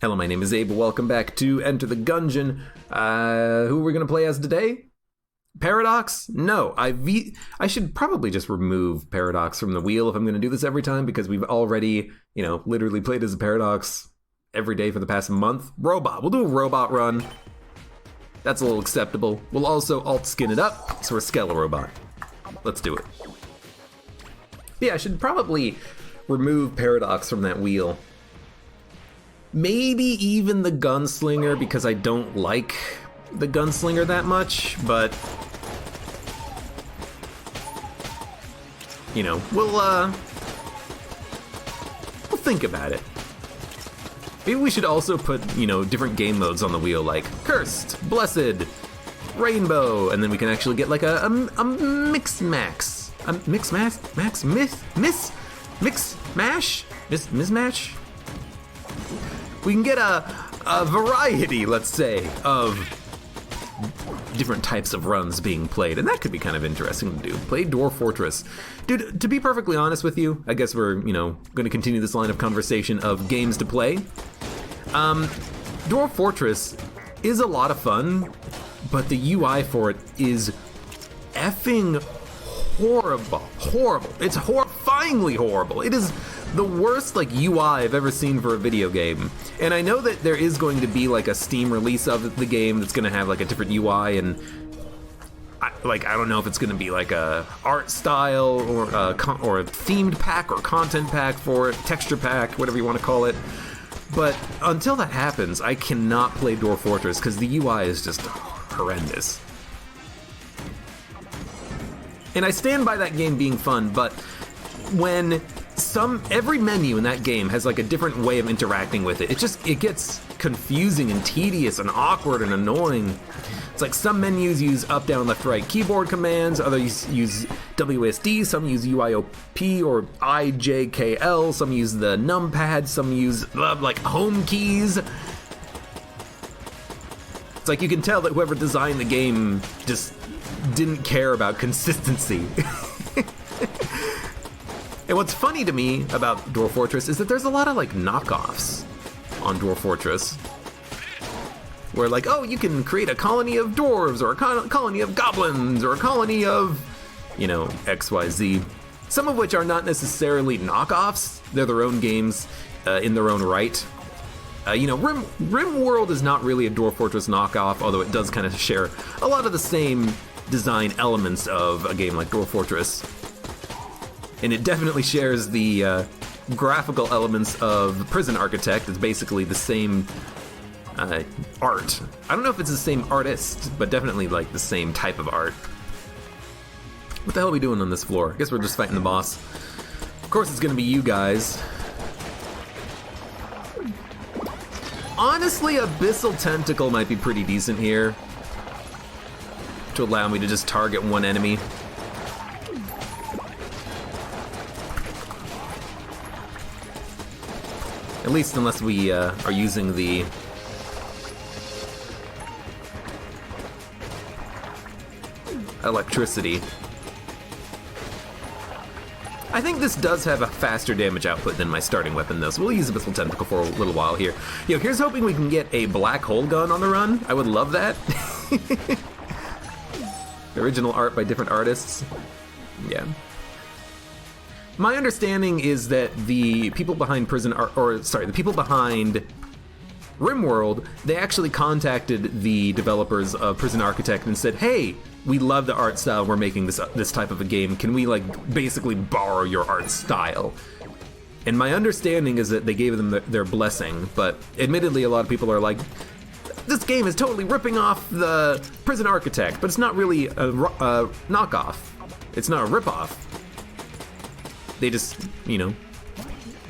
Hello, my name is Abe. Welcome back to Enter the Gungeon. Who are we going to play as today? Paradox? No, I should probably just remove Paradox from the wheel if I'm going to do this every time, because we've already, literally played as a Paradox every day for the past month. Robot. We'll do a robot run. That's a little acceptable. We'll also alt skin it up, so we're Skele Robot. Let's do it. Yeah, I should probably remove Paradox from that wheel. Maybe even the Gunslinger, because I don't like the Gunslinger that much, but we'll think about it. Maybe we should also put, different game modes on the wheel, like Cursed, Blessed, Rainbow, and then we can actually get like a mix max. A mix max? Max? Mix mash? Mismatch? We can get a variety, let's say, of different types of runs being played, and that could be kind of interesting to do. Play Dwarf Fortress. Dude, to be perfectly honest with you, I guess we're, going to continue this line of conversation of games to play. Dwarf Fortress is a lot of fun, but the UI for it is effing horrible. It's horrifyingly horrible. It is the worst UI I've ever seen for a video game. And I know that there is going to be like a Steam release of the game that's going to have like a different UI, and I don't know if it's going to be like a art style or a themed pack or content pack for it, texture pack, whatever you want to call it. But until that happens, I cannot play Dwarf Fortress because the UI is just horrendous. And I stand by that game being fun, but when every menu in that game has like a different way of interacting with it, it gets confusing and tedious and awkward and annoying. It's like some menus use up, down, left, right keyboard commands, others use WSD, some use UIOP or IJKL, some use the numpad, some use home keys. It's like you can tell that whoever designed the game just didn't care about consistency. And what's funny to me about Dwarf Fortress is that there's a lot of knockoffs on Dwarf Fortress. Where you can create a colony of dwarves, or a colony of goblins, or a colony of, XYZ. Some of which are not necessarily knockoffs. They're their own games in their own right. RimWorld is not really a Dwarf Fortress knockoff, although it does kind of share a lot of the same design elements of a game like Dwarf Fortress. And it definitely shares the graphical elements of Prison Architect. It's basically the same art. I don't know if it's the same artist, but definitely the same type of art. What the hell are we doing on this floor? I guess we're just fighting the boss. Of course it's gonna be you guys. Honestly, Abyssal Tentacle might be pretty decent here to allow me to just target one enemy. At least unless we are using the electricity. I think this does have a faster damage output than my starting weapon, though, so we'll use Abyssal Tentacle for a little while here. Here's hoping we can get a black hole gun on the run. I would love that. Original art by different artists. Yeah. My understanding is that the people behind the people behind RimWorld, they actually contacted the developers of Prison Architect and said, "Hey, we love the art style. We're making this type of a game. Can we basically borrow your art style?" And my understanding is that they gave them their blessing, but admittedly, a lot of people are like, "This game is totally ripping off the Prison Architect," but it's not really a knockoff. It's not a ripoff. They just,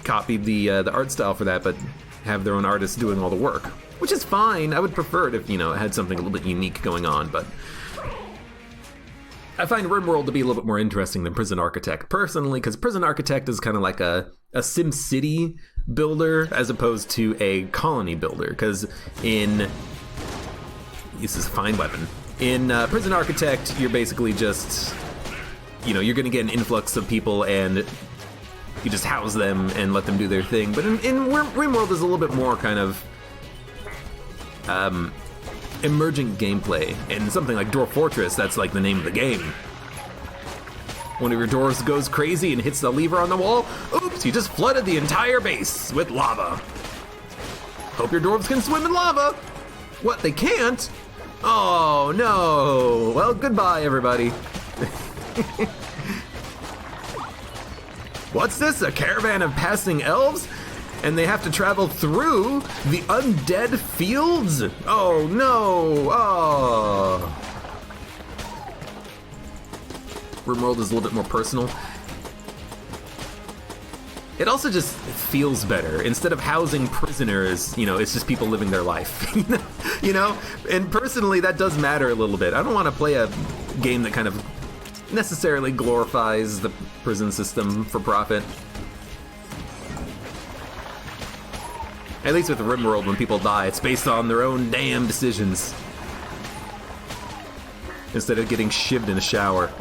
copied the art style for that, but have their own artists doing all the work, which is fine. I would prefer it if, it had something a little bit unique going on, but I find RimWorld to be a little bit more interesting than Prison Architect, personally, because Prison Architect is kind of like a SimCity builder as opposed to a colony builder, because this is a fine weapon. In Prison Architect, you're basically just, you're going to get an influx of people and you just house them and let them do their thing. But in RimWorld is a little bit more kind of emergent gameplay. In something like Dwarf Fortress, that's like the name of the game. One of your dwarves goes crazy and hits the lever on the wall. Oops, you just flooded the entire base with lava. Hope your dwarves can swim in lava. What, they can't? Oh, no. Well, goodbye, everybody. What's this, a caravan of passing elves? And they have to travel through the undead fields? Oh, no. Oh. RimWorld is a little bit more personal. It also just feels better. Instead of housing prisoners, you know, it's just people living their life. You know? And personally, that does matter a little bit. I don't want to play a game that kind of necessarily glorifies the prison system for profit. At least with RimWorld, when people die, it's based on their own damn decisions. Instead of getting shivved in a shower.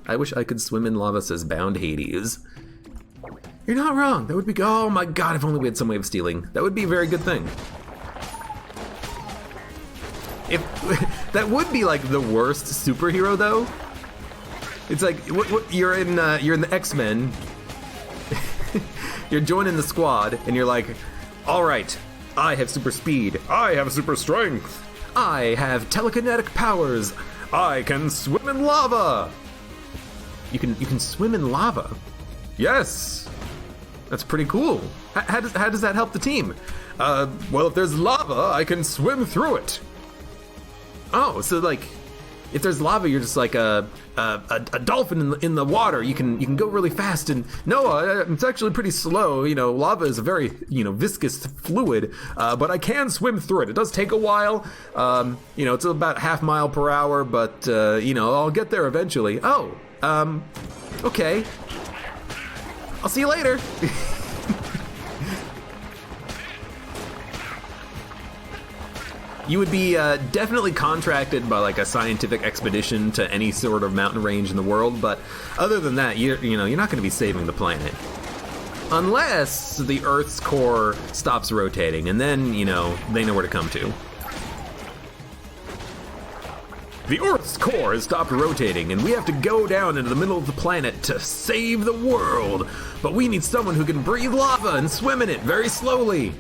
I wish I could swim in lava, says Bound Hades. You're not wrong. That would be... Oh my god, if only we had some way of stealing. That would be a very good thing. If that would be like the worst superhero, though. It's like you're in the X-Men. You're joining the squad, and you're like, all right, I have super speed. I have super strength. I have telekinetic powers. I can swim in lava. You can swim in lava. Yes, that's pretty cool. How does that help the team? Well, if there's lava, I can swim through it. Oh, so like, if there's lava, you're just like a dolphin in the water. You can go really fast, and no, it's actually pretty slow. You know, lava is a very viscous fluid, but I can swim through it. It does take a while. It's about half mile per hour, but I'll get there eventually. Oh, okay. I'll see you later. You would be definitely contracted by like a scientific expedition to any sort of mountain range in the world, but other than that, you're not going to be saving the planet. Unless the Earth's core stops rotating, and then, they know where to come to. The Earth's core has stopped rotating, and we have to go down into the middle of the planet to save the world. But we need someone who can breathe lava and swim in it very slowly.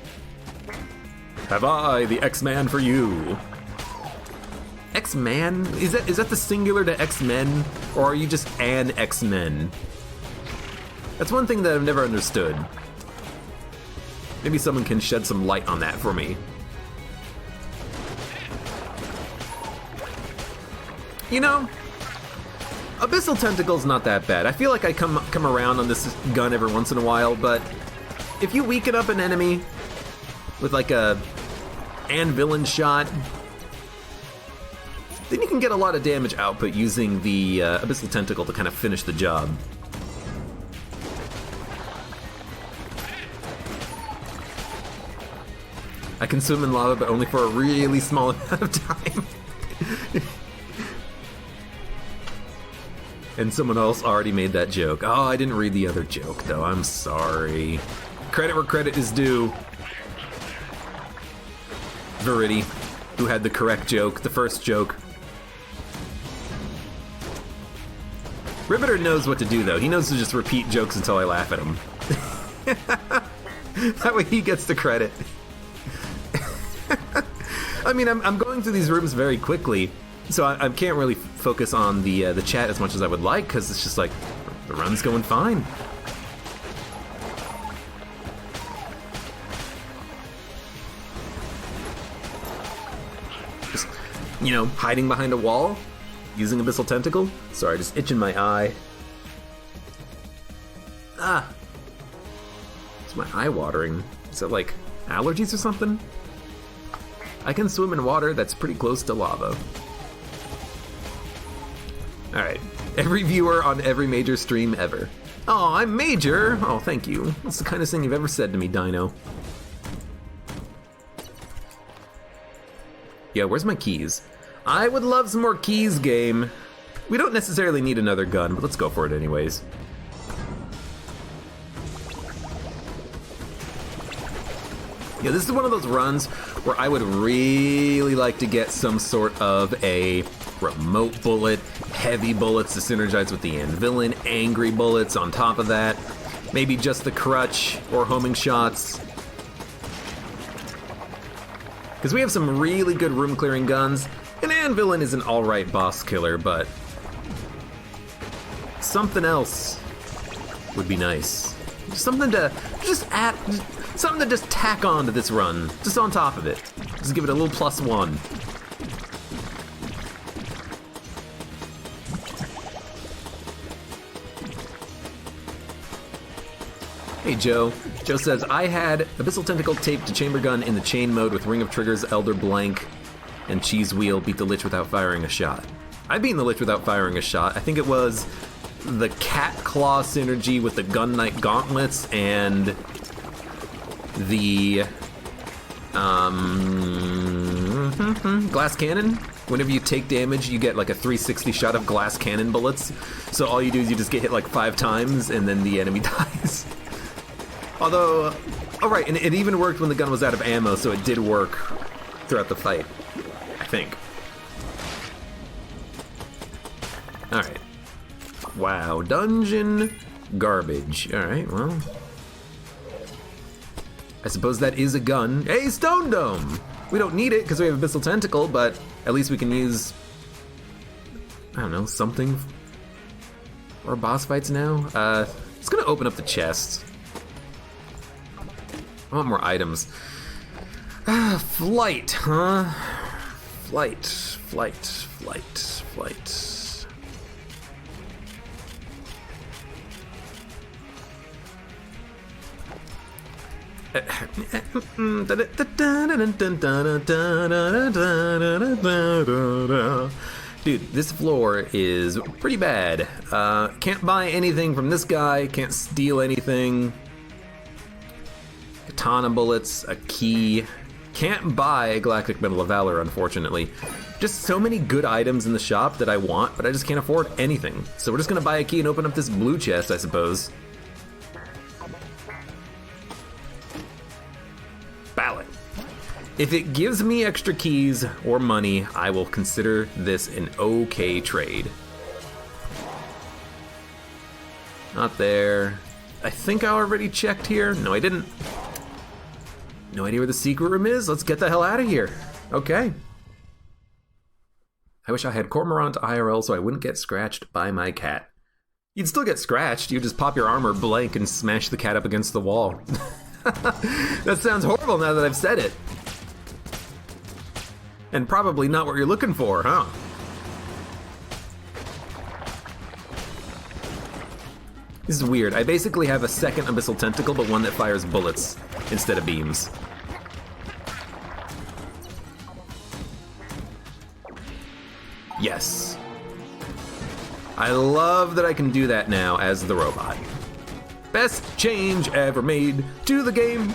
Have I the X-Man for you? X-Man? Is that the singular to X-Men? Or are you just an X-Men? That's one thing that I've never understood. Maybe someone can shed some light on that for me. Abyssal Tentacle's not that bad. I feel like I come around on this gun every once in a while, but if you weaken up an enemy with like a villain shot, then you can get a lot of damage output using the Abyssal Tentacle to kind of finish the job. I can swim in lava, but only for a really small amount of time. And someone else already made that joke. Oh, I didn't read the other joke, though. I'm sorry. Credit where credit is due. Verity, who had the correct joke, the first joke. Riveter knows what to do, though. He knows to just repeat jokes until I laugh at him. That way he gets the credit. I mean, I'm going through these rooms very quickly, so I can't really focus on the chat as much as I would like, because it's just like, the run's going fine. Just, hiding behind a wall, using Abyssal Tentacle. Sorry, just itching my eye. Ah. It's my eye watering. Is that like allergies or something? I can swim in water that's pretty close to lava. Alright, every viewer on every major stream ever. Oh, I'm major! Oh, thank you. That's the kindest thing you've ever said to me, Dino. Yeah, where's my keys? I would love some more keys, game. We don't necessarily need another gun, but let's go for it anyways. Yeah, this is one of those runs where I would really like to get some sort of a remote bullet, heavy bullets to synergize with the Anvilin, angry bullets on top of that, maybe just the crutch or homing shots. Because we have some really good room clearing guns, and Anvilin is an alright boss killer, but something else would be nice. Something to just add, something to just tack on to this run, just on top of it. Just give it a little +1. Hey Joe. Joe says, I had Abyssal Tentacle taped to chamber gun in the chain mode with Ring of Triggers, Elder Blank, and Cheese Wheel, beat the Lich without firing a shot. I've beaten the Lich without firing a shot. I think it was the Cat Claw synergy with the Gun Knight Gauntlets and the Glass Cannon. Whenever you take damage, you get like a 360 shot of Glass Cannon bullets. So all you do is you just get hit like 5 times and then the enemy dies. Although, oh right, and it even worked when the gun was out of ammo, so it did work throughout the fight, I think. Alright. Wow, dungeon garbage. Alright, well. I suppose that is a gun. Hey, Stone Dome! We don't need it because we have Abyssal Tentacle, but at least we can use, I don't know, something for our boss fights now. It's gonna open up the chest. I want more items. Flight, huh? Flight. Dude, this floor is pretty bad. Can't buy anything from this guy, can't steal anything. Katana bullets, a key. Can't buy Galactic Medal of Valor, unfortunately. Just so many good items in the shop that I want, but I just can't afford anything. So we're just gonna buy a key and open up this blue chest, I suppose. Ballot. If it gives me extra keys or money, I will consider this an okay trade. Not there. I think I already checked here. No, I didn't. No idea where the secret room is. Let's get the hell out of here. Okay. I wish I had Cormorant IRL so I wouldn't get scratched by my cat. You'd still get scratched. You'd just pop your armor blank and smash the cat up against the wall. That sounds horrible now that I've said it. And probably not what you're looking for, huh? This is weird. I basically have a second Abyssal Tentacle, but one that fires bullets instead of beams. Yes. I love that I can do that now as the robot. Best change ever made to the game.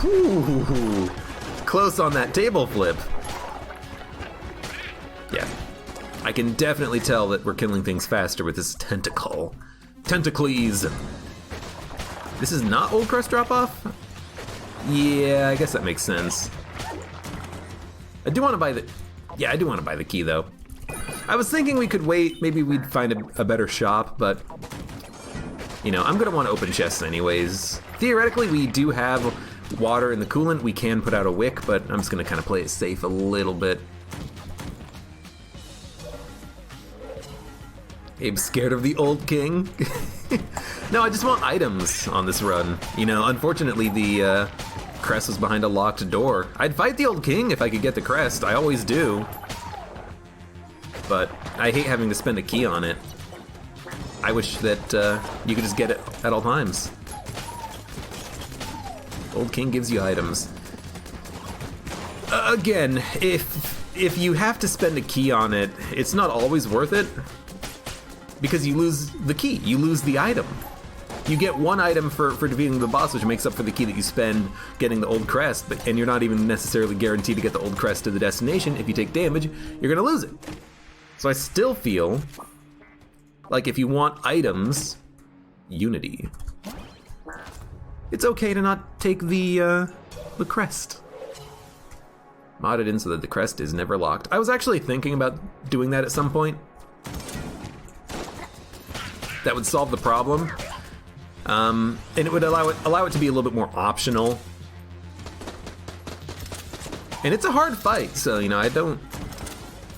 Whew. Close on that table flip. Yeah. I can definitely tell that we're killing things faster with this tentacle. Tentacles. This is not Old Crest drop-off? Yeah, I guess that makes sense. I do want to buy the... Yeah, I do want to buy the key, though. I was thinking we could wait, maybe we'd find a better shop, but... You know, I'm going to want to open chests anyways. Theoretically, we do have water in the coolant. We can put out a wick, but I'm just going to kind of play it safe a little bit. Abe's scared of the old king. No, I just want items on this run. You know, unfortunately, the crest was behind a locked door. I'd fight the old king if I could get the crest. I always do. But I hate having to spend a key on it. I wish that you could just get it at all times. Old king gives you items. Again, if you have to spend a key on it, it's not always worth it. Because you lose the key, you lose the item. You get one item for defeating the boss, which makes up for the key that you spend getting the old crest, and you're not even necessarily guaranteed to get the old crest to the destination. If you take damage, you're gonna lose it. So I still feel like if you want items, Unity. It's okay to not take the crest. Mod it in so that the crest is never locked. I was actually thinking about doing that at some point. That would solve the problem. And it would allow it to be a little bit more optional. And it's a hard fight, so, you know, I don't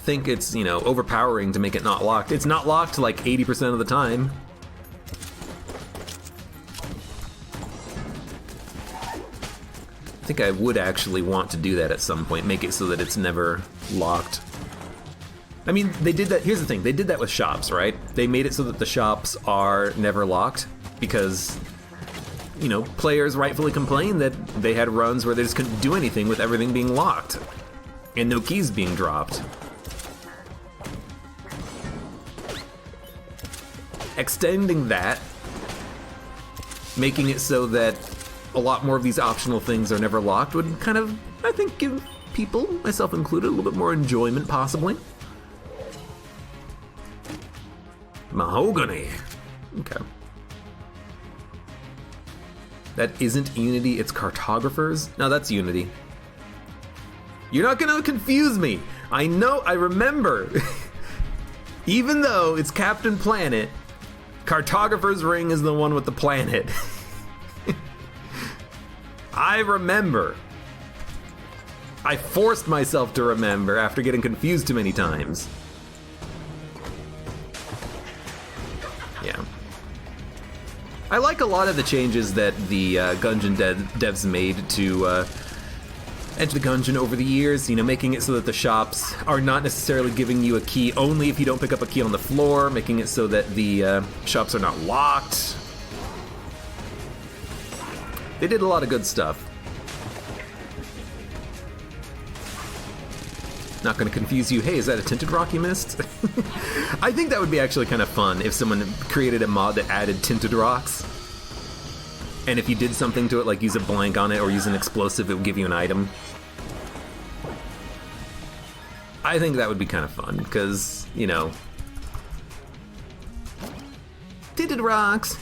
think it's, you know, overpowering to make it not locked. It's not locked like 80% of the time. I think I would actually want to do that at some point, make it so that it's never locked. I mean, they did that, here's the thing, they did that with shops, right? They made it so that the shops are never locked because, you know, players rightfully complained that they had runs where they just couldn't do anything with everything being locked and no keys being dropped. Extending that, making it so that a lot more of these optional things are never locked would kind of, I think, give people, myself included, a little bit more enjoyment, possibly. Mahogany. Okay. That isn't Unity, it's Cartographers? No, that's Unity. You're not gonna confuse me. I know, I remember. Even though it's Captain Planet, Cartographer's Ring is the one with the planet. I remember. I forced myself to remember after getting confused too many times. Yeah. I like a lot of the changes that the Gungeon devs made to Enter the Gungeon over the years, you know, making it so that the shops are not necessarily giving you a key only if you don't pick up a key on the floor, making it so that the shops are not locked. They did a lot of good stuff. Not gonna confuse you, hey, is that a tinted rock you missed? I think that would be actually kind of fun if someone created a mod that added tinted rocks. And if you did something to it, like use a blank on it or use an explosive, it would give you an item. I think that would be kind of fun, because, you know, tinted rocks.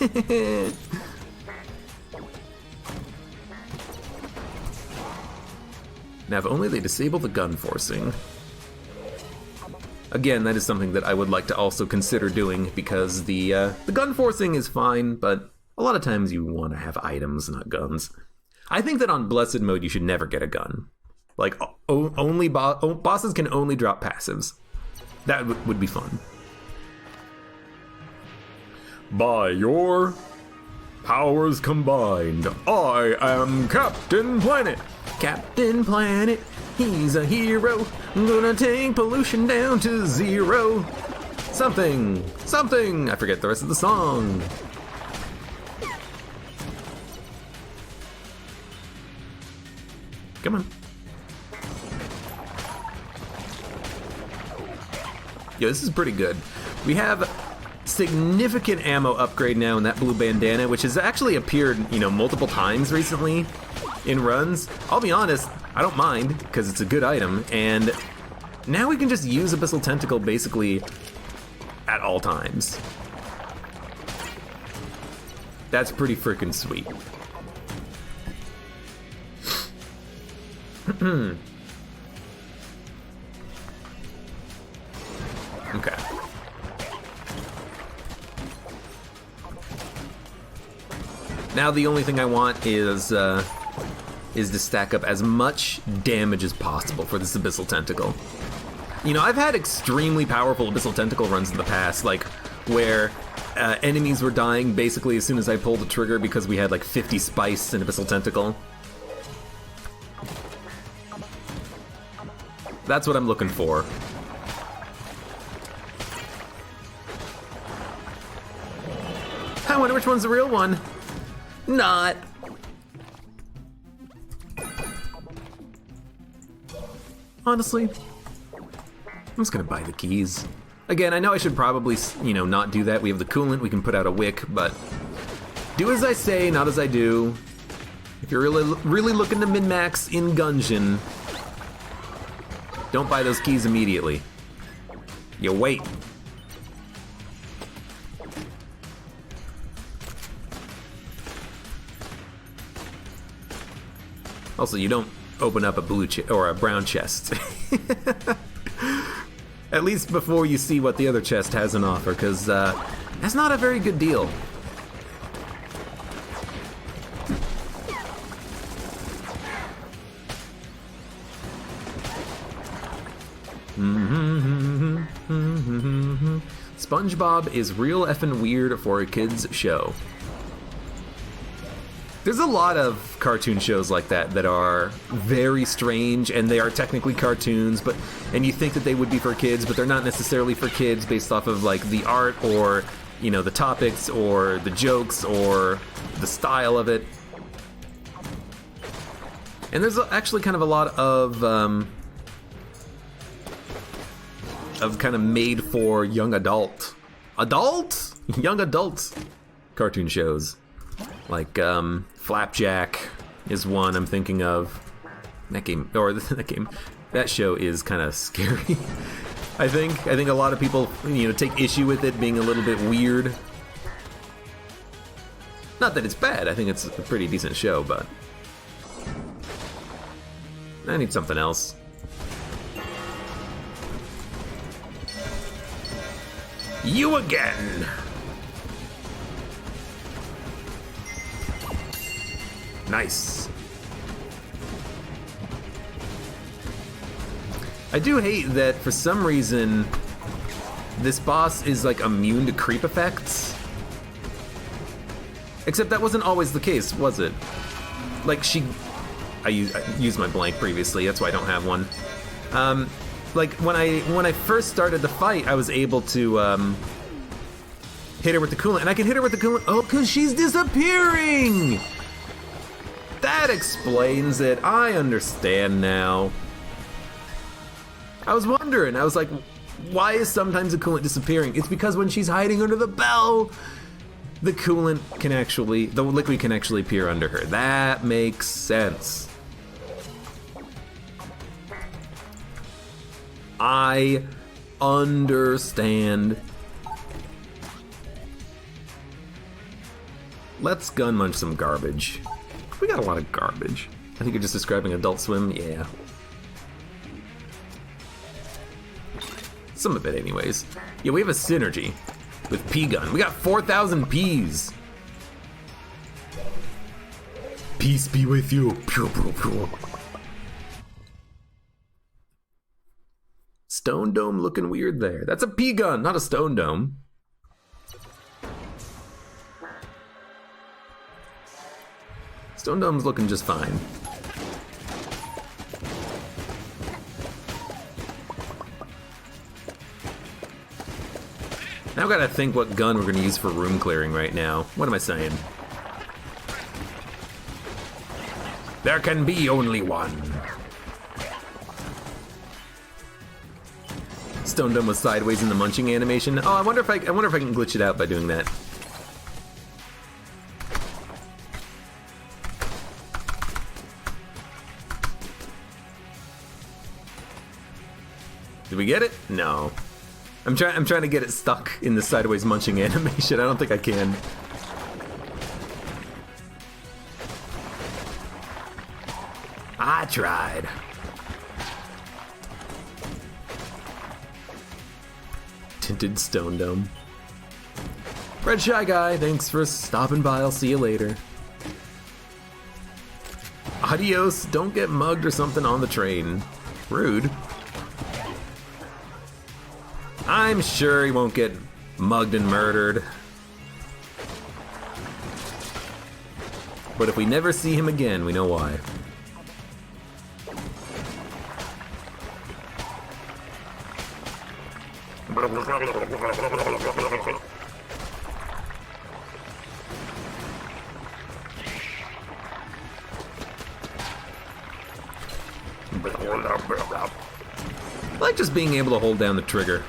Now, if only they disable the gun forcing. Again, that is something that I would like to also consider doing, because the gun forcing is fine, but a lot of times you want to have items, not guns. I think that on Blessed Mode, you should never get a gun. Like, only bosses can only drop passives. That would be fun. By your powers combined, I am Captain Planet. Captain Planet, he's a hero. Gonna take pollution down to zero. Something, something. I forget the rest of the song. Come on. Yo, this is pretty good. We have significant ammo upgrade now in that blue bandana, which has actually appeared, you know, multiple times recently in runs. I'll be honest, I don't mind, because it's a good item, and now we can just use Abyssal Tentacle basically at all times. That's pretty freaking sweet. Okay. Now the only thing I want is to stack up as much damage as possible for this Abyssal Tentacle. You know, I've had extremely powerful Abyssal Tentacle runs in the past, like where enemies were dying basically as soon as I pulled the trigger because we had like 50 spice in Abyssal Tentacle. That's what I'm looking for. I wonder which one's the real one. Not. Honestly, I'm just gonna buy the keys. Again, I know I should probably, you know, not do that. We have the coolant, we can put out a wick, but do as I say, not as I do. If you're really looking to min-max in Gungeon, don't buy those keys immediately. You wait. Also, you don't open up a blue or a brown chest. At least before you see what the other chest has on offer, because that's not a very good deal. SpongeBob is real effing weird for a kids show. There's a lot of cartoon shows like that that are very strange, and they are technically cartoons, and you think that they would be for kids, but they're not necessarily for kids based off of like the art or, you know, the topics or the jokes or the style of it. And there's actually kind of a lot of kind of made for young adult cartoon shows. Like, Flapjack is one I'm thinking of. That show is kind of scary. I think a lot of people, you know, take issue with it being a little bit weird. Not that it's bad, I think it's a pretty decent show, but I need something else. You again! Nice. I do hate that for some reason this boss is like immune to creep effects. Except that wasn't always the case, was it? Like I used my blank previously, that's why I don't have one. Like when I first started the fight, I was able to hit her with the coolant, and I can hit her with the coolant. Oh, because she's disappearing. That explains it. I understand now. I was wondering. I was like, why is sometimes the coolant disappearing? It's because when she's hiding under the bell, the liquid can actually appear under her. That makes sense. I understand. Let's gun munch some garbage. We got a lot of garbage. I think you're just describing Adult Swim, yeah. Some of it anyways. Yeah, we have a synergy with P-Gun. We got 4,000 Ps. Peace be with you. Pew, pew, pew. Stone Dome looking weird there. That's a P-Gun, not a Stone Dome. Stone Dome's looking just fine. Now I've got to think what gun we're going to use for room clearing right now. What am I saying? There can be only one. Stone Dome was sideways in the munching animation. Oh, I wonder if I can glitch it out by doing that. Did we get it? No. I'm trying to get it stuck in the sideways munching animation. I don't think I can. I tried. Tinted Stone Dome. Red Shy Guy, thanks for stopping by. I'll see you later. Adios, don't get mugged or something on the train. Rude. I'm sure he won't get mugged and murdered. But if we never see him again, we know why. I like just being able to hold down the trigger.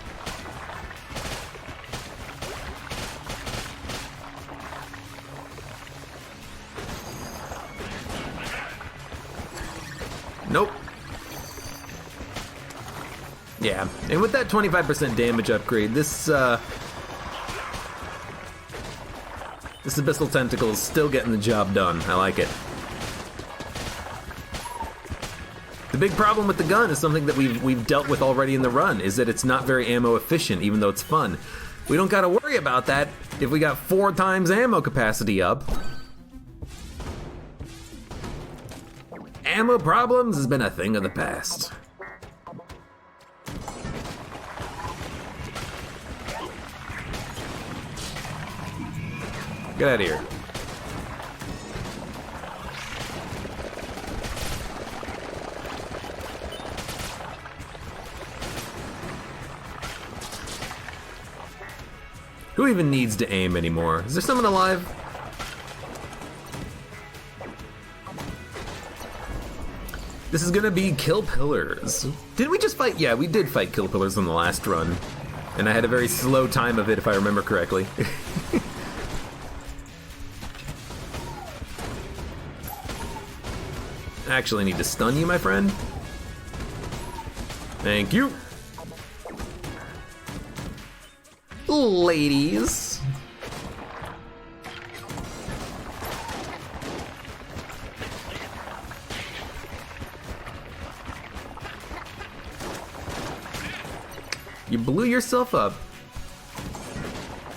Nope. Yeah, and with that 25% damage upgrade, this Abyssal Tentacle is still getting the job done. I like it. big problem with the gun is something that we've dealt with already in the run, is that it's not very ammo efficient, even though it's fun. We don't gotta worry about that if we got 4 times ammo capacity up. Ammo problems has been a thing of the past. Get out of here. Who even needs to aim anymore? Is there someone alive? This is gonna be kill pillars. Did we just fight? Yeah, we did fight kill pillars on the last run. And I had a very slow time of it, if I remember correctly. I actually need to stun you, my friend. Thank you. Ladies. You blew yourself up.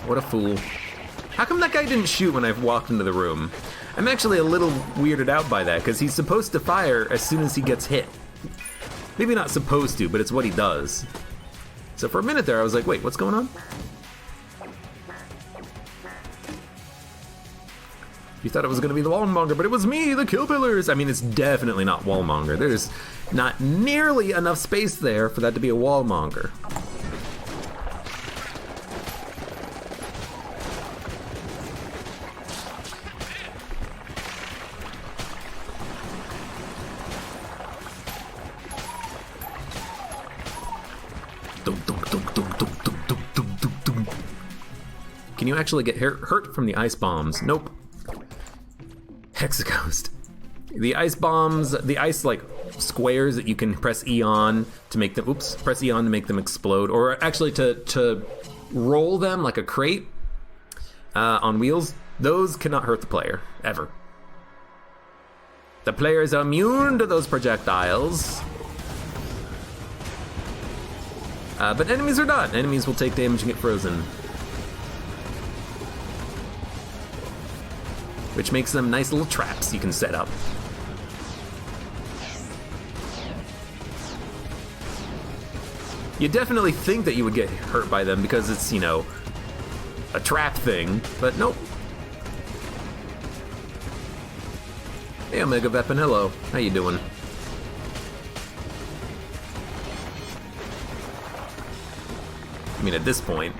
What a fool. How come that guy didn't shoot when I walked into the room? I'm actually a little weirded out by that, because he's supposed to fire as soon as he gets hit. Maybe not supposed to, but it's what he does. So for a minute there, I was like, wait, what's going on? You thought it was going to be the wallmonger, but it was me, the kill pillars. I mean, it's definitely not wallmonger. There's not nearly enough space there for that to be a wallmonger. Can you actually get hurt from the ice bombs? Nope. Hexaghost. The ice bombs, the ice like squares that you can press E on to make them, press E on to make them explode, or actually to roll them like a crate on wheels, those cannot hurt the player, ever. The player is immune to those projectiles. But enemies are not. Enemies will take damage and get frozen. Which makes them nice little traps you can set up. You definitely think that you would get hurt by them because it's, you know, a trap thing, but nope. Hey, Omega Weapon, hello. How you doing? I mean, at this point.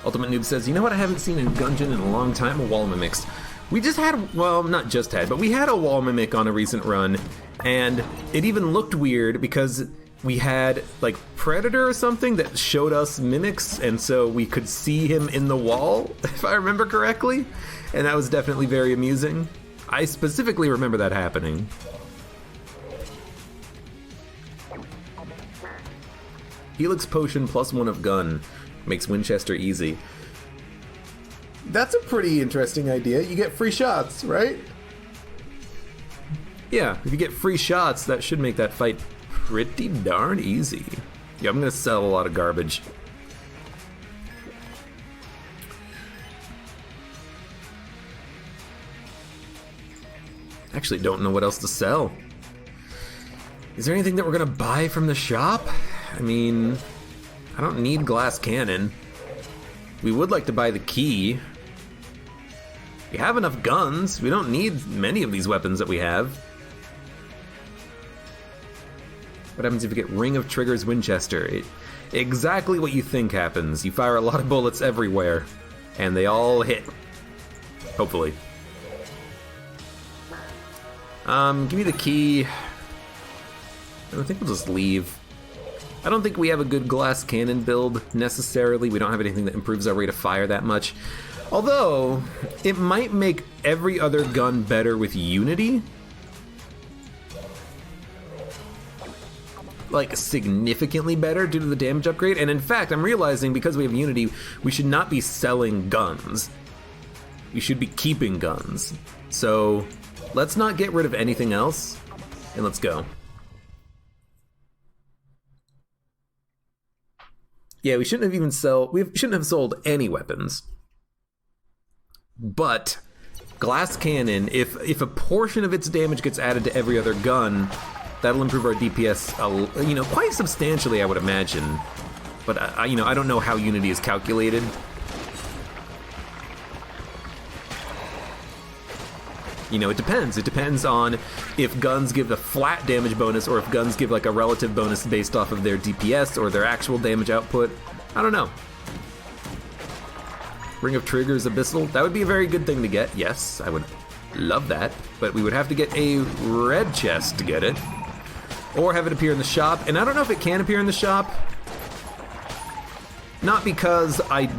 Ultimate Noob says, you know what I haven't seen in Gungeon in a long time? A wall mimics. We just had, well, not just had, but we had a wall mimic on a recent run, and it even looked weird because we had, like, Predator or something that showed us mimics, and so we could see him in the wall, if I remember correctly, and that was definitely very amusing. I specifically remember that happening. Helix Potion +1 of gun. Makes Winchester easy. That's a pretty interesting idea. You get free shots, right? Yeah, if you get free shots, that should make that fight pretty darn easy. Yeah, I'm gonna sell a lot of garbage. Actually don't know what else to sell. Is there anything that we're gonna buy from the shop? I mean, I don't need glass cannon. We would like to buy the key. We have enough guns. We don't need many of these weapons that we have. What happens if you get Ring of Triggers Winchester? Exactly what you think happens. You fire a lot of bullets everywhere, and they all hit. Hopefully. Give me the key. I think we'll just leave. I don't think we have a good glass cannon build, necessarily. We don't have anything that improves our rate of fire that much. Although, it might make every other gun better with Unity. Like, significantly better due to the damage upgrade. And in fact, I'm realizing because we have Unity, we should not be selling guns. you should be keeping guns. So let's not get rid of anything else, and let's go. Yeah, we shouldn't have sold any weapons. But glass cannon, if a portion of its damage gets added to every other gun, that'll improve our DPS, quite substantially, I would imagine. But I don't know how Unity is calculated. It depends. It depends on if guns give a flat damage bonus or if guns give like a relative bonus based off of their DPS or their actual damage output. I don't know. Ring of Triggers Abyssal. That would be a very good thing to get. Yes, I would love that. But we would have to get a red chest to get it. Or have it appear in the shop. And I don't know if it can appear in the shop. Not because I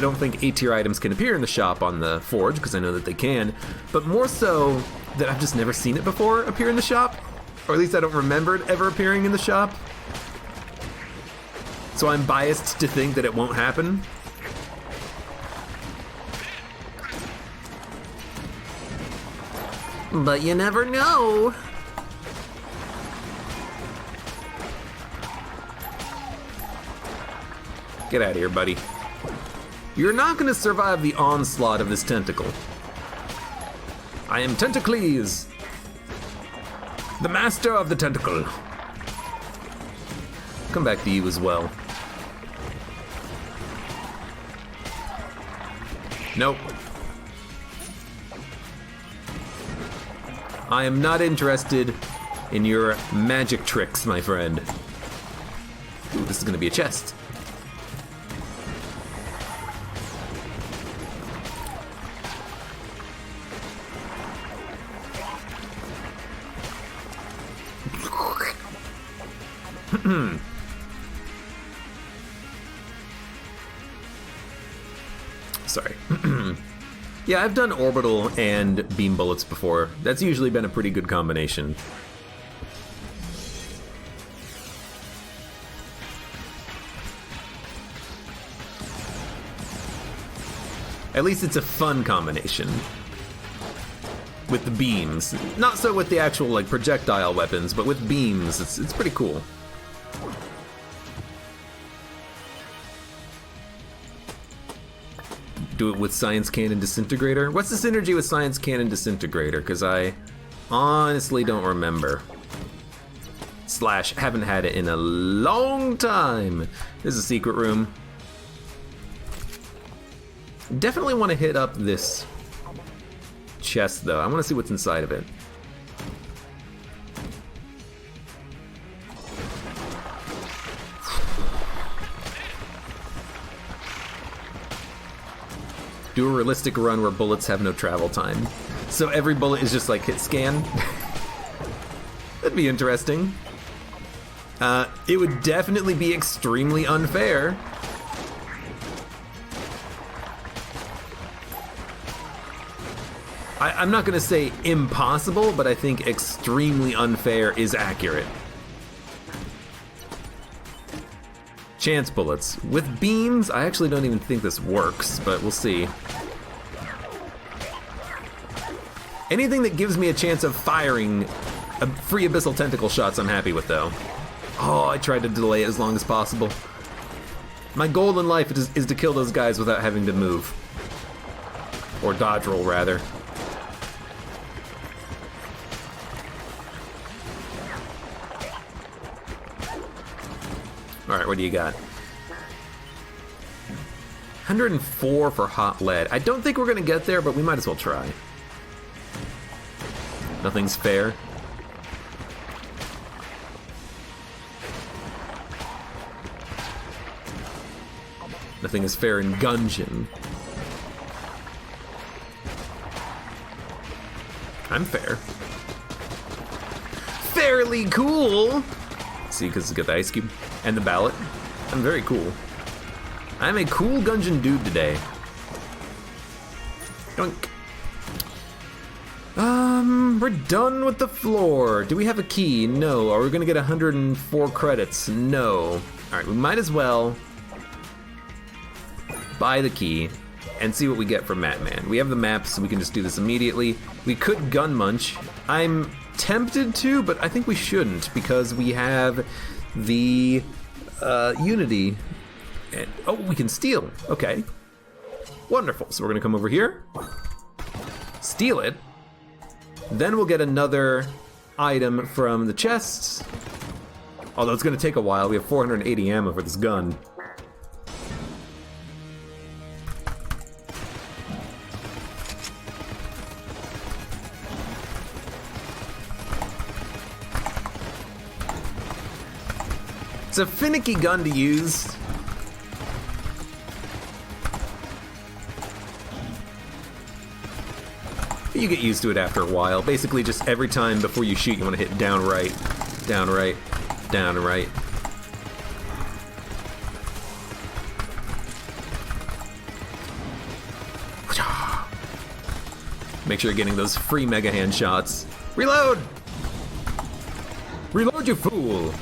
don't think A-tier items can appear in the shop on the Forge, because I know that they can, but more so that I've just never seen it before appear in the shop, or at least I don't remember it ever appearing in the shop. So I'm biased to think that it won't happen. But you never know. Get out of here, buddy. You're not going to survive the onslaught of this tentacle. I am Tentacles, the master of the tentacle. Come back to you as well. Nope. I am not interested in your magic tricks, my friend. Ooh, this is going to be a chest. Sorry. Yeah, I've done orbital and beam bullets before. That's usually been a pretty good combination. At least it's a fun combination. With the beams. Not so with the actual like projectile weapons, but with beams, it's pretty cool. Do it with Science Cannon Disintegrator? What's the synergy with Science Cannon Disintegrator? Because I honestly don't remember. / haven't had it in a long time. There's a secret room. Definitely want to hit up this chest though. I want to see what's inside of it. Do a realistic run where bullets have no travel time. So every bullet is just like hit scan. That'd be interesting. It would definitely be extremely unfair. I'm not gonna say impossible, but I think extremely unfair is accurate. Chance bullets. With beams, I actually don't even think this works, but we'll see. Anything that gives me a chance of firing free abyssal tentacle shots, I'm happy with though. Oh, I tried to delay it as long as possible. My goal in life is to kill those guys without having to move. Or dodge roll, rather. Alright, what do you got? 104 for hot lead. I don't think we're gonna get there, but we might as well try. Nothing's fair. Nothing is fair in Gungeon. I'm fair. Fairly cool! See, because it's got the ice cube and the ballot. I'm very cool. I'm a cool Gungeon dude today. Doink. We're done with the floor. Do we have a key? No. Are we gonna get 104 credits? No. Alright, we might as well buy the key and see what we get from Madman. We have the maps, so we can just do this immediately. We could gun munch. I'm tempted to, but I think we shouldn't because we have the Unity. And, oh, we can steal. Okay. Wonderful. So we're going to come over here, steal it. Then we'll get another item from the chests. Although it's going to take a while. We have 480 ammo for this gun. It's a finicky gun to use. You get used to it after a while. Basically, just every time before you shoot, you want to hit down right, down right, down right. Make sure you're getting those free mega hand shots. Reload! Reload, you fool!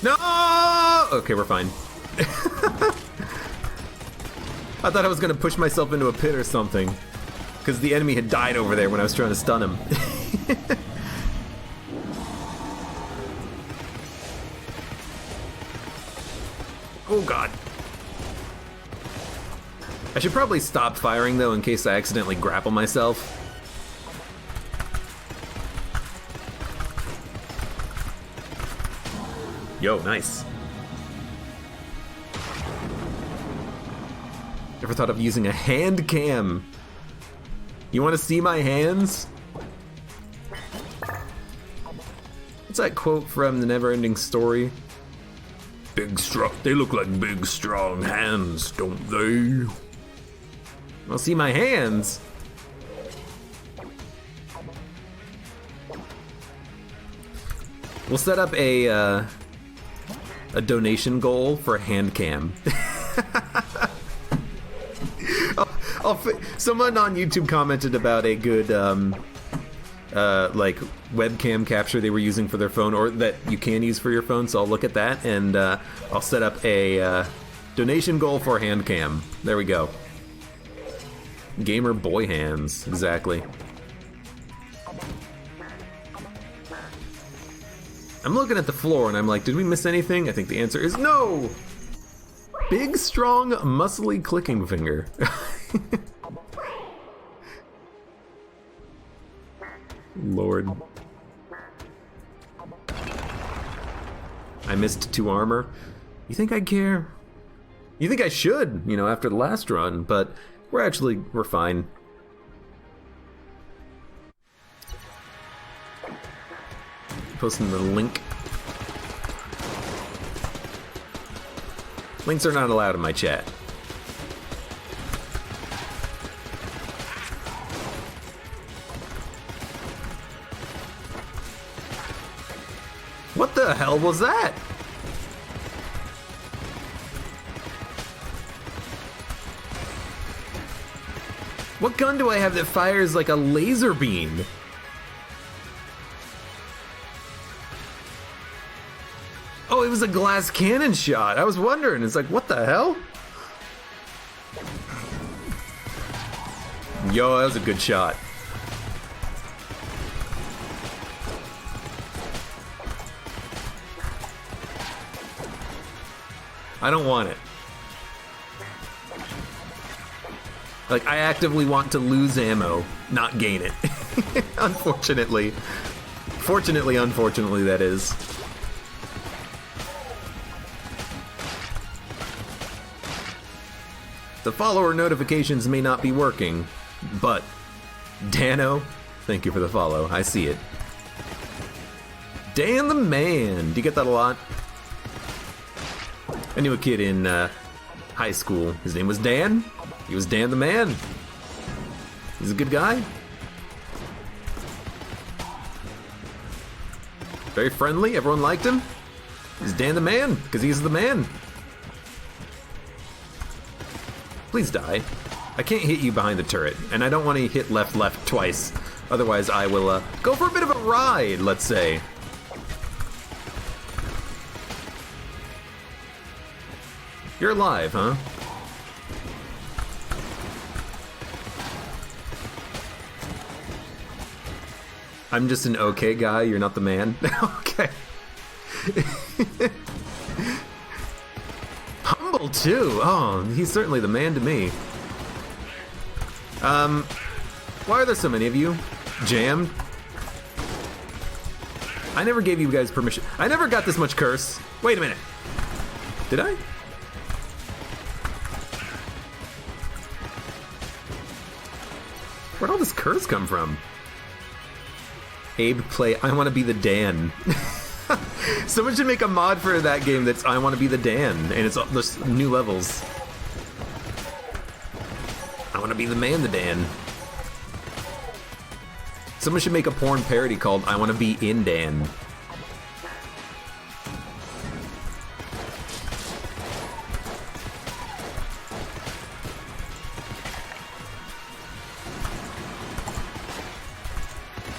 No! Okay, we're fine. I thought I was gonna push myself into a pit or something, because the enemy had died over there when I was trying to stun him. Oh god. I should probably stop firing though in case I accidentally grapple myself. Yo, nice. Ever thought of using a hand cam? You want to see my hands? What's that quote from The Never-Ending Story? They look like big, strong hands, don't they? Well, see my hands. We'll set up a donation goal for a hand cam. Someone on YouTube commented about a good like webcam capture they were using for their phone, or that you can use for your phone, so I'll look at that and I'll set up a donation goal for a hand cam. There we go. Gamer boy hands, exactly. I'm looking at the floor and I'm like, did we miss anything? I think the answer is no! Big, strong, muscly clicking finger. Lord. I missed 2 armor. You think I care? You think I should, you know, after the last run, but we're fine. Posting the link. Links are not allowed in my chat. What the hell was that? What gun do I have that fires like a laser beam? Oh, it was a glass cannon shot. I was wondering. It's like, what the hell? Yo, that was a good shot. I don't want it. Like, I actively want to lose ammo, not gain it. Unfortunately. Fortunately, unfortunately, that is. The follower notifications may not be working, but Dano, thank you for the follow. I see it. Dan the man. Do you get that a lot? I knew a kid in high school. His name was Dan. He was Dan the man. He's a good guy. Very friendly. Everyone liked him. He's Dan the man because he's the man. Please die. I can't hit you behind the turret, and I don't want to hit left twice. Otherwise, I will go for a bit of a ride, let's say. You're alive, huh? I'm just an okay guy, you're not the man? Okay. Humble, too. Oh, he's certainly the man to me. Why are there so many of you? Jammed? I never gave you guys permission. I never got this much curse. Wait a minute. Did I? Where'd all this curse come from? Abe play I Want to Be the Dan. Someone should make a mod for that game that's I Want to Be the Dan, and it's all there's new levels. I want to be the man, the Dan. Someone should make a porn parody called I Want to Be in Dan.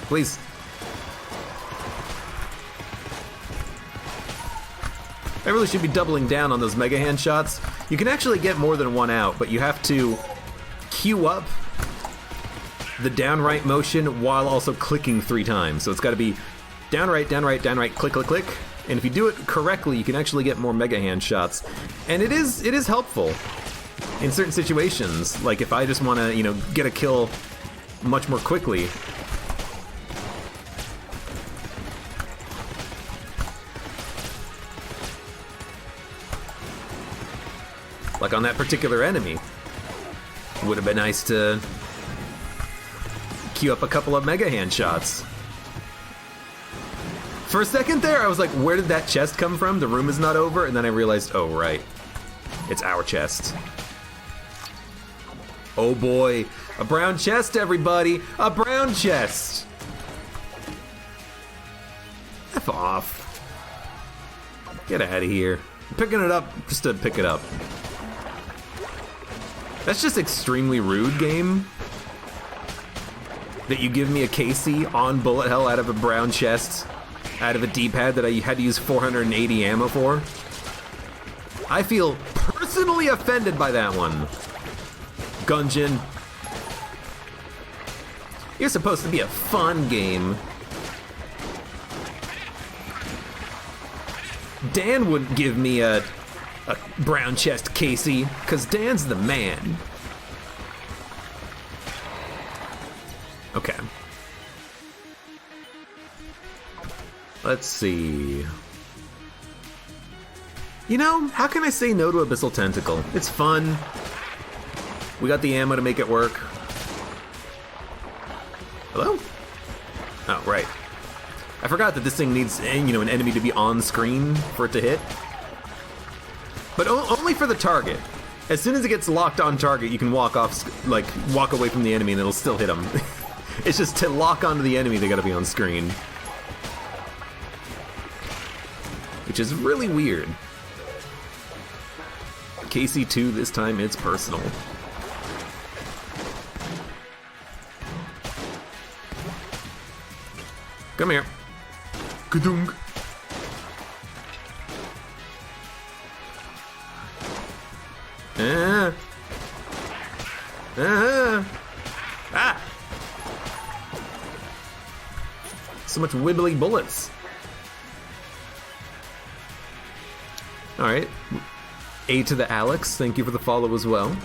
Please. I really should be doubling down on those mega hand shots. You can actually get more than one out, but you have to queue up the downright motion while also clicking 3 times. So it's got to be downright, downright, downright, click, click, click. And if you do it correctly, you can actually get more mega hand shots. And it is helpful in certain situations. Like if I just want to, get a kill much more quickly. Like on that particular enemy. Would have been nice to queue up a couple of mega hand shots. For a second there, I was like, where did that chest come from? The room is not over, and then I realized, oh, right. It's our chest. Oh boy, a brown chest, everybody! A brown chest! F off. Get out of here. I'm picking it up just to pick it up. That's just extremely rude, game. That you give me a Casey on bullet hell out of a brown chest, out of a D-pad that I had to use 480 ammo for. I feel personally offended by that one. Gungeon. You're supposed to be a fun game. Dan wouldn't give me a brown chest Casey, because Dan's the man. Okay. Let's see. How can I say no to Abyssal Tentacle? It's fun. We got the ammo to make it work. Hello? Oh, right. I forgot that this thing needs, an enemy to be on screen for it to hit. But only for the target. As soon as it gets locked on target, you can walk away from the enemy and it'll still hit them. It's just to lock onto the enemy, they gotta be on screen. Which is really weird. KC2, this time it's personal. Come here. Kadunk. Ah! So much wibbly bullets. Alright. A to the Alex, thank you for the follow as well.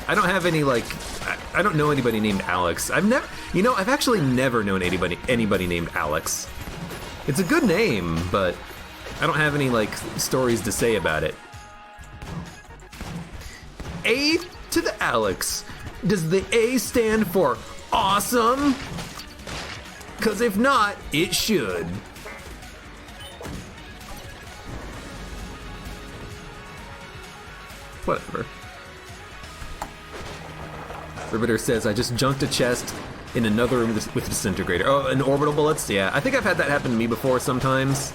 I don't have any, I don't know anybody named Alex. I've actually never known anybody named Alex. It's a good name, but I don't have any, stories to say about it. A to the Alex. Does the A stand for awesome? 'Cause if not, it should. Whatever. Riveter says, I just junked a chest in another room with disintegrator. Oh, and orbital bullets? Yeah, I think I've had that happen to me before sometimes.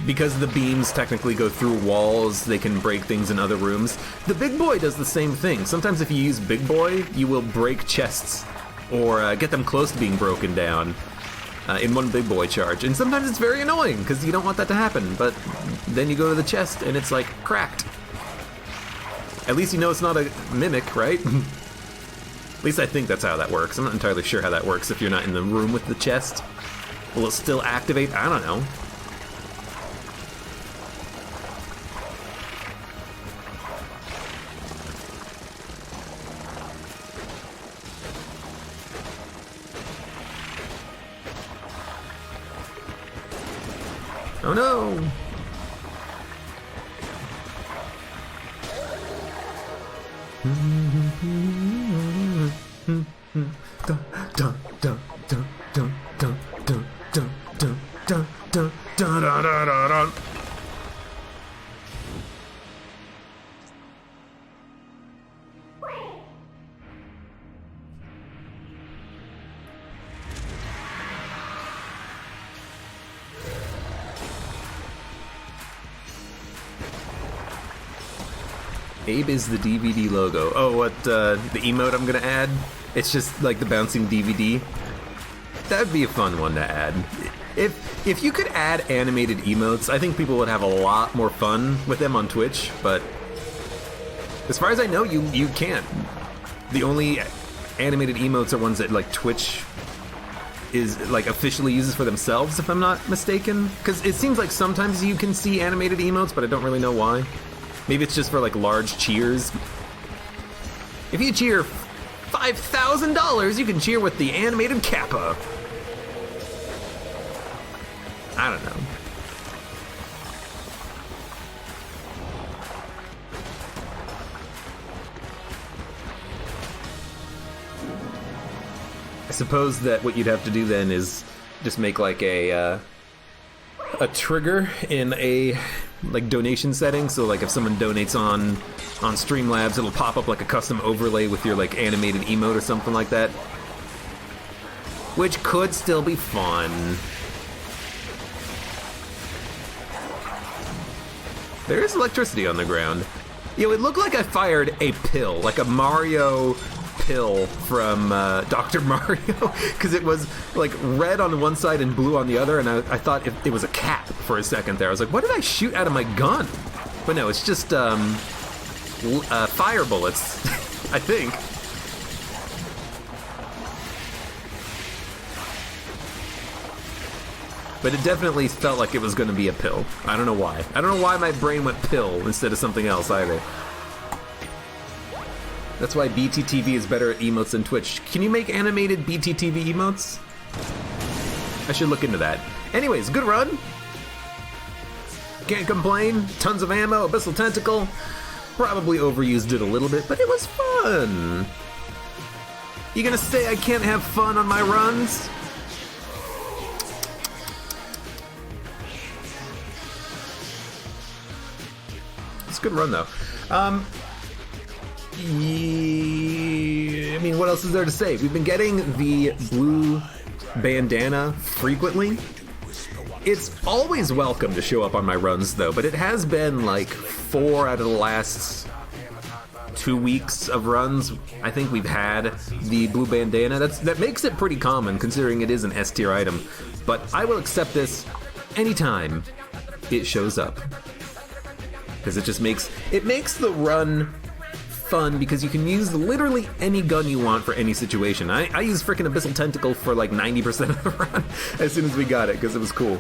because the beams technically go through walls, they can break things in other rooms. The Big Boy does the same thing. Sometimes if you use Big Boy, you will break chests or get them close to being broken down in one Big Boy charge. And sometimes it's very annoying because you don't want that to happen, but then you go to the chest and it's like cracked. At least you know it's not a mimic, right? At least I think that's how that works. I'm not entirely sure how that works if you're not in the room with the chest. Will it still activate? I don't know. Oh no! Abe is the DVD logo. Oh, what, the emote I'm gonna add? It's just like the bouncing DVD. That'd be a fun one to add. If you could add animated emotes, I think people would have a lot more fun with them on Twitch, but as far as I know, you can't. The only animated emotes are ones that like Twitch is like officially uses for themselves, if I'm not mistaken. Because it seems like sometimes you can see animated emotes, but I don't really know why. Maybe it's just for like large cheers. If you cheer $5,000, you can cheer with the animated Kappa. I don't know. I suppose that what you'd have to do then is just make like a trigger in a like donation setting, so like if someone donates on Streamlabs, it'll pop up like a custom overlay with your like animated emote or something like that, which could still be fun. There is electricity on the ground. It would look like I fired a pill, like a Mario pill from Dr. Mario, because it was like red on one side and blue on the other, and I thought it was a cap for a second there. I was like, what did I shoot out of my gun? But no, it's just fire bullets, I think. But it definitely felt like it was going to be a pill. I don't know why. I don't know why my brain went pill instead of something else either. That's why BTTV is better at emotes than Twitch. Can you make animated BTTV emotes? I should look into that. Anyways, good run. Can't complain. Tons of ammo, Abyssal Tentacle. Probably overused it a little bit, but it was fun. You gonna say I can't have fun on my runs? It's a good run, though. I mean, what else is there to say? We've been getting the blue bandana frequently. It's always welcome to show up on my runs, though, but it has been like 4 out of the last 2 weeks of runs. I think we've had the blue bandana. That makes it pretty common, considering it is an S tier item. But I will accept this anytime it shows up, because it just makes the run fun, because you can use literally any gun you want for any situation. I use frickin' Abyssal Tentacle for like 90% of the run as soon as we got it, because it was cool.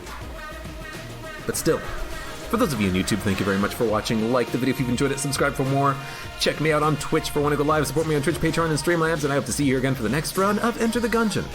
But still, for those of you on YouTube, thank you very much for watching. Like the video if you've enjoyed it, subscribe for more. Check me out on Twitch for when I go live, support me on Twitch, Patreon, and Streamlabs, and I hope to see you here again for the next run of Enter the Gungeon.